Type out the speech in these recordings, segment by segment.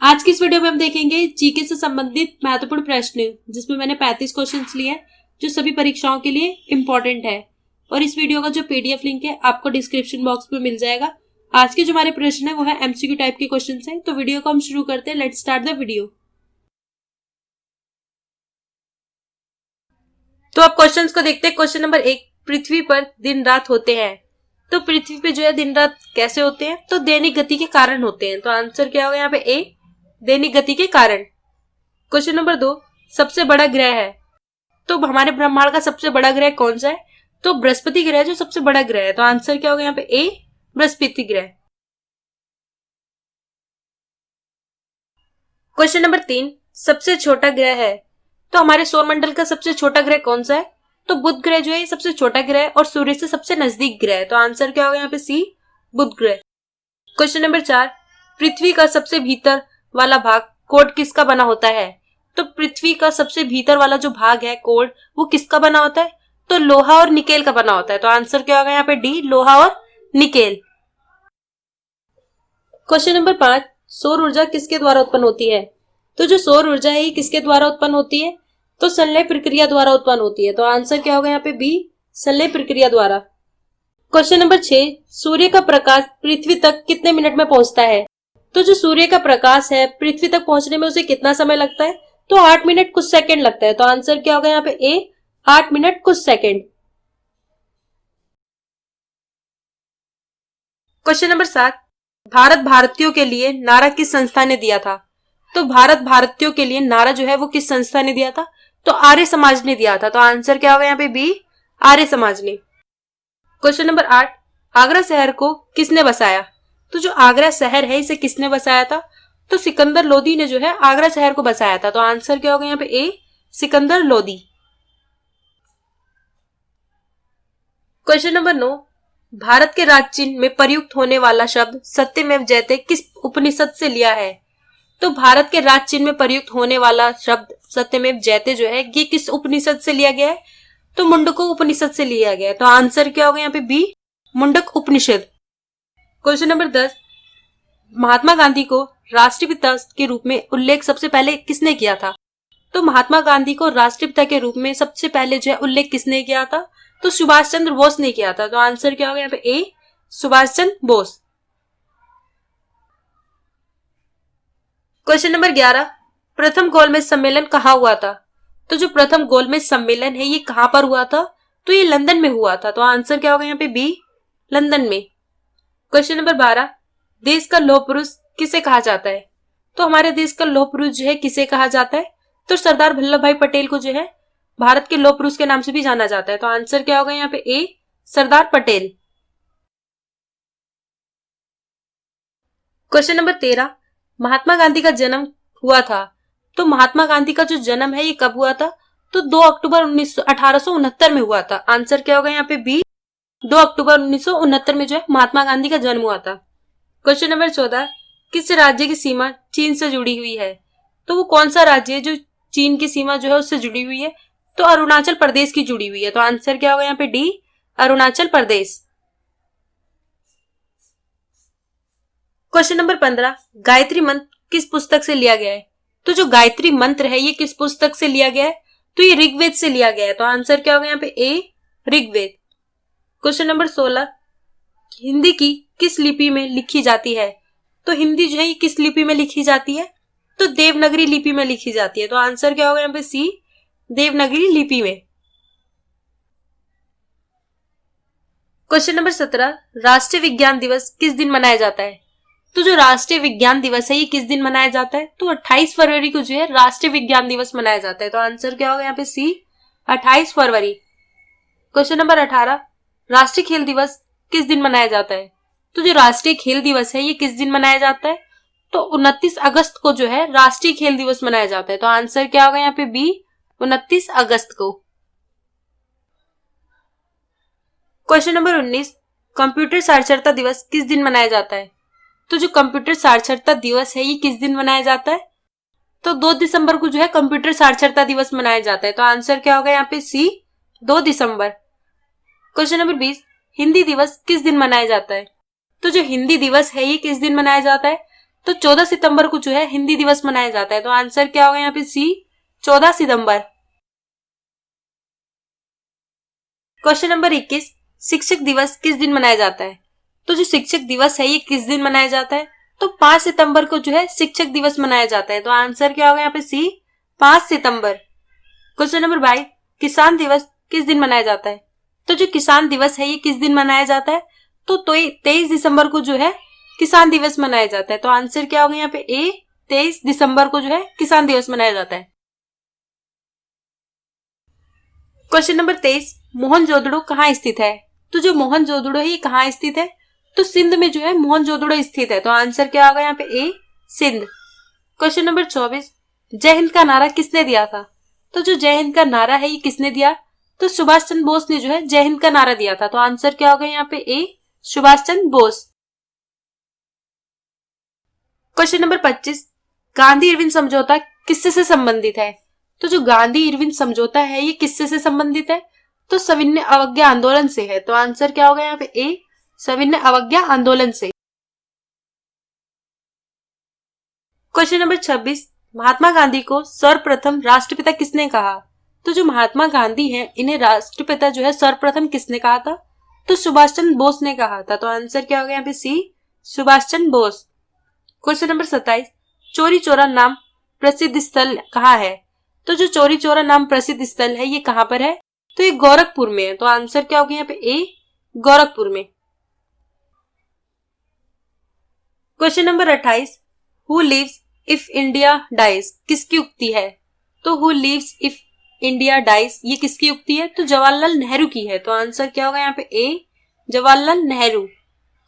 आज की इस वीडियो में हम देखेंगे जीके से संबंधित महत्वपूर्ण प्रश्न, जिसमें मैंने 35 क्वेश्चंस लिए हैं जो सभी परीक्षाओं के लिए इम्पोर्टेंट है। और इस वीडियो का जो पीडीएफ लिंक है आपको डिस्क्रिप्शन बॉक्स में मिल जाएगा। आज के जो हमारे प्रश्न है वो है एमसीक्यू टाइप के क्वेश्चन है। तो वीडियो को हम शुरू करते हैं। Let's start the video. तो अब क्वेश्चन को देखते हैं। क्वेश्चन नंबर 1, पृथ्वी पर दिन रात होते हैं। तो पृथ्वी पे जो है दिन रात कैसे होते हैं? तो दैनिक गति के कारण होते हैं। तो आंसर क्या होगा यहाँ पे? ए, दैनिक गति के कारण। क्वेश्चन नंबर 2, सबसे बड़ा ग्रह है। तो हमारे ब्रह्मांड का सबसे बड़ा ग्रह कौन सा है? तो बृहस्पति ग्रह जो सबसे बड़ा ग्रह है। तो आंसर क्या होगा यहाँ पे? ए, बृहस्पति ग्रह। क्वेश्चन नंबर 3, सबसे छोटा ग्रह है। तो हमारे सौरमंडल का सबसे छोटा ग्रह कौन सा है? तो बुध ग्रह जो है सबसे छोटा ग्रह है और सूर्य से सबसे नजदीक ग्रह है। तो आंसर क्या होगा यहाँ पे? सी, बुध ग्रह। क्वेश्चन नंबर 4, पृथ्वी का सबसे भीतर वाला भाग कोड किसका बना होता है? तो पृथ्वी का सबसे भीतर वाला जो भाग है कोड, वो किसका बना होता है? तो लोहा और निकेल का बना होता है। तो आंसर क्या होगा यहाँ पे? डी, लोहा और निकेल। क्वेश्चन नंबर 5, सौर ऊर्जा किसके द्वारा उत्पन्न होती है? तो जो सौर ऊर्जा है ये किसके द्वारा उत्पन्न होती है? तो संलय प्रक्रिया द्वारा उत्पन्न होती है। तो आंसर क्या होगा यहाँ पे? बी, संलय प्रक्रिया द्वारा। क्वेश्चन नंबर 6, सूर्य का प्रकाश पृथ्वी तक कितने मिनट में पहुंचता है? तो जो सूर्य का प्रकाश है पृथ्वी तक पहुंचने में उसे कितना समय लगता है? तो 8 मिनट कुछ सेकंड लगता है। तो आंसर क्या होगा यहाँ पे? ए, 8 मिनट कुछ सेकंड। क्वेश्चन नंबर 7, भारत भारतीयों के लिए नारा किस संस्था ने दिया था? तो भारत भारतीयों के लिए नारा जो है वो किस संस्था ने दिया था? तो आर्य समाज ने दिया था। तो आंसर क्या होगा यहाँ पे? बी, आर्य समाज ने। क्वेश्चन नंबर 8, आगरा शहर को किसने बसाया? तो जो आगरा शहर है इसे किसने बसाया था? तो सिकंदर लोदी ने जो है आगरा शहर को बसाया था। तो आंसर क्या होगा यहाँ पे? ए, सिकंदर लोदी। क्वेश्चन नंबर 9, भारत के राज्य चिन्ह में प्रयुक्त होने वाला शब्द सत्यमेव जयते किस उपनिषद से लिया है? तो भारत के राज्य चिन्ह में प्रयुक्त होने वाला शब्द सत्यमेव जयते जो है ये किस उपनिषद से लिया गया है? तो मुंडको उपनिषद से लिया गया है। तो आंसर क्या होगा यहाँ पे? बी, मुंडक उपनिषद। क्वेश्चन नंबर 10, महात्मा गांधी को राष्ट्रपिता के रूप में उल्लेख सबसे पहले किसने किया था? तो महात्मा गांधी को राष्ट्रपिता के रूप में सबसे पहले जो है उल्लेख किसने किया था? तो सुभाष चंद्र बोस ने किया था। तो आंसर क्या होगा यहाँ पे? A, Subhash Chandra Bose. Question number 11, प्रथम गोलमेज सम्मेलन कहाँ हुआ था? तो जो प्रथम गोलमेज सम्मेलन है ये कहाँ पर हुआ था? तो ये लंदन में हुआ था। तो आंसर क्या होगा यहाँ पे? बी, लंदन में। क्वेश्चन नंबर 12, देश का लौह पुरुष किसे कहा जाता है? तो हमारे देश का लौह पुरुष जो है किसे कहा जाता है? तो सरदार वल्लभ भाई पटेल को जो है भारत के लौह पुरुष के नाम से भी जाना जाता है। तो आंसर क्या होगा यहाँ पे? ए, सरदार पटेल। क्वेश्चन नंबर 13, महात्मा गांधी का जन्म हुआ था। तो महात्मा गांधी का जो जन्म है ये कब हुआ था? तो 2 अक्टूबर 1869 में हुआ था। आंसर क्या होगा यहाँ पे? बी, 2 अक्टूबर 1969 में जो है महात्मा गांधी का जन्म हुआ था। क्वेश्चन नंबर 14, किस राज्य की सीमा चीन से जुड़ी हुई है? तो वो कौन सा राज्य है जो चीन की सीमा जो है उससे जुड़ी हुई है? तो अरुणाचल प्रदेश की जुड़ी हुई है। तो आंसर क्या होगा यहाँ पे? D, Arunachal Pradesh. Question number 15, Gayatri मंत्र किस पुस्तक से लिया गया है? तो जो गायत्री मंत्र है ये किस पुस्तक से लिया गया है? तो ये ऋग्वेद से लिया गया है। तो आंसर क्या होगा यहाँ पे? ए, ऋग्वेद। क्वेश्चन नंबर 16, हिंदी की किस लिपि में लिखी जाती है? तो हिंदी जो है ये किस लिपि में लिखी जाती है? तो देवनागरी लिपि में लिखी जाती है। तो आंसर क्या होगा यहाँ पे? सी, देवनागरी लिपि में। क्वेश्चन नंबर 17, राष्ट्रीय विज्ञान दिवस किस दिन मनाया जाता है? तो जो राष्ट्रीय विज्ञान दिवस है ये किस दिन मनाया जाता है? तो 28 फरवरी को जो है राष्ट्रीय विज्ञान दिवस मनाया जाता है। तो आंसर क्या होगा यहाँ पे? सी, 28 फरवरी। क्वेश्चन नंबर 18, राष्ट्रीय खेल दिवस किस दिन मनाया जाता है? तो जो राष्ट्रीय खेल दिवस है ये किस दिन मनाया जाता है? तो 29 अगस्त को जो है राष्ट्रीय खेल दिवस मनाया जाता है। तो आंसर क्या होगा यहाँ पे? बी, 29 अगस्त को। क्वेश्चन नंबर 19, कंप्यूटर साक्षरता दिवस किस दिन मनाया जाता है? तो जो कंप्यूटर साक्षरता दिवस है ये किस दिन मनाया जाता है? तो 2 दिसंबर को जो है कंप्यूटर साक्षरता दिवस मनाया जाता है। तो आंसर क्या होगा यहाँ पे? सी, 2 दिसंबर। क्वेश्चन नंबर 20, हिंदी दिवस किस दिन मनाया जाता है? तो जो हिंदी दिवस है ये किस दिन मनाया जाता है? तो 14 सितंबर को जो है हिंदी दिवस मनाया जाता है। तो आंसर क्या होगा यहाँ पे सी, 14 सितंबर। क्वेश्चन नंबर 21, शिक्षक दिवस किस दिन मनाया जाता है? तो जो शिक्षक दिवस है ये किस दिन मनाया जाता है? तो 5 सितंबर को जो है शिक्षक दिवस मनाया जाता है। तो आंसर क्या होगा यहाँ पे सी, 5 सितंबर। क्वेश्चन नंबर 22, किसान दिवस किस दिन मनाया जाता है? तो जो किसान दिवस है ये किस दिन मनाया जाता है? तो 23 दिसंबर को जो है किसान दिवस मनाया जाता है। तो आंसर क्या होगा यहाँ पे ए, 23 दिसंबर को जो है किसान दिवस मनाया जाता है। क्वेश्चन नंबर 23, मोहनजोदड़ो कहाँ स्थित है? तो जो मोहनजोदड़ो है ये कहाँ स्थित है? तो सिंध में जो है मोहनजोदड़ो स्थित है। तो आंसर क्या होगा यहाँ पे ए, सिंध। क्वेश्चन नंबर 24, जय हिंद का नारा किसने दिया था? तो जो जय हिंद का नारा है ये किसने दिया? तो सुभाष चंद्र बोस ने जो है जय हिंद का नारा दिया था। तो आंसर क्या होगा यहाँ पे A, Subhash Chandra Bose. Question number 25, Gandhi Irwin समझौता किससे से संबंधित है? तो जो गांधी इरविन समझौता है ये किससे से संबंधित है? तो सविनय अवज्ञा आंदोलन से है। तो आंसर क्या होगा यहाँ पे ए, सविनय अवज्ञा आंदोलन से। क्वेश्चन नंबर 26, महात्मा गांधी को सर्वप्रथम राष्ट्रपिता किसने कहा? तो जो महात्मा गांधी हैं इन्हें राष्ट्रपिता जो है सर्वप्रथम किसने कहा था? तो सुभाष चंद्र बोस ने कहा था। तो आंसर क्या होगा यहाँ पे सी, सुभाष चंद्र बोस। क्वेश्चन नंबर 27, चौरी चौरा नाम प्रसिद्ध स्थल कहाँ है? तो जो चौरी चौरा नाम प्रसिद्ध स्थल है ये कहाँ पर है? तो ये गोरखपुर में है। तो आंसर क्या होगा यहाँ पे ए, गोरखपुर में। Question number 28, who lives if India dies किसकी उक्ति है? तो who lives if India dies ये किसकी उक्ति है? तो जवाहरलाल नेहरू की है। तो आंसर क्या होगा यहाँ पे ए, जवाहरलाल नेहरू।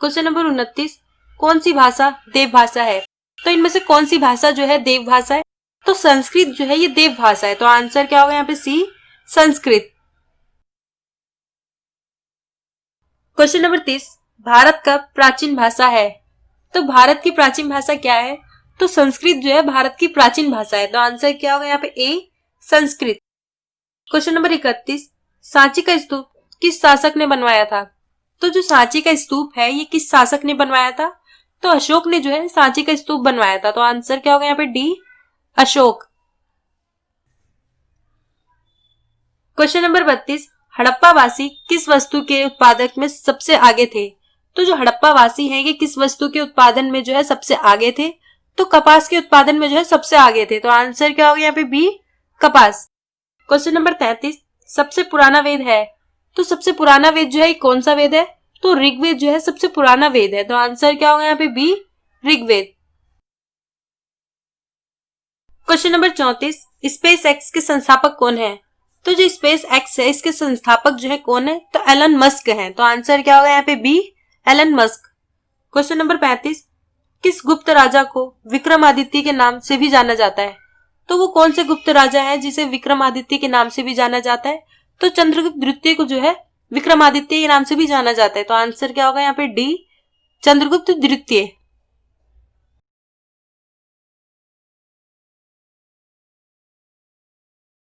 क्वेश्चन नंबर 29, कौन सी भाषा देव भाषा है? तो इनमें से कौन सी भाषा जो है देव भाषा है? तो संस्कृत जो है ये देव भाषा है। तो आंसर क्या होगा यहाँ पे सी, संस्कृत। क्वेश्चन नंबर 30, भारत का प्राचीन भाषा है? तो भारत की प्राचीन भाषा क्या है? तो संस्कृत जो है भारत की प्राचीन भाषा है। तो आंसर क्या होगा यहाँ पे ए, संस्कृत। क्वेश्चन नंबर 31, सांची का स्तूप किस शासक ने बनवाया था? तो जो सांची का स्तूप है ये किस शासक ने बनवाया था? तो अशोक ने जो है सांची का स्तूप बनवाया था। तो आंसर क्या होगा यहाँ पे D, Ashok. Question number 32, Harappa वासी किस वस्तु के उत्पादक में सबसे आगे थे? तो जो हड़प्पा वासी हैं ये किस वस्तु के उत्पादन में जो है सबसे आगे थे? तो कपास के उत्पादन में जो है सबसे आगे थे। तो आंसर क्या होगा यहाँ पे बी, कपास। क्वेश्चन नंबर 33, सबसे पुराना वेद है? तो सबसे पुराना वेद जो है कौन सा वेद है? तो ऋग्वेद जो है सबसे पुराना वेद है। तो आंसर क्या होगा यहाँ पे B, Rigveda. Question number 34, SpaceX के संस्थापक कौन है? तो जो स्पेस एक्स है इसके संस्थापक जो है कौन है? तो एलन मस्क है। तो आंसर क्या होगा यहाँ पे B, Elon Musk. Question number 35, किस गुप्त राजा को विक्रमादित्य के नाम से भी जाना जाता है? तो वो कौन से गुप्त राजा है जिसे विक्रमादित्य के नाम से भी जाना जाता है? तो चंद्रगुप्त द्वितीय को जो है विक्रमादित्य के नाम से भी जाना जाता है। तो आंसर क्या होगा यहाँ पे डी, चंद्रगुप्त द्वितीय।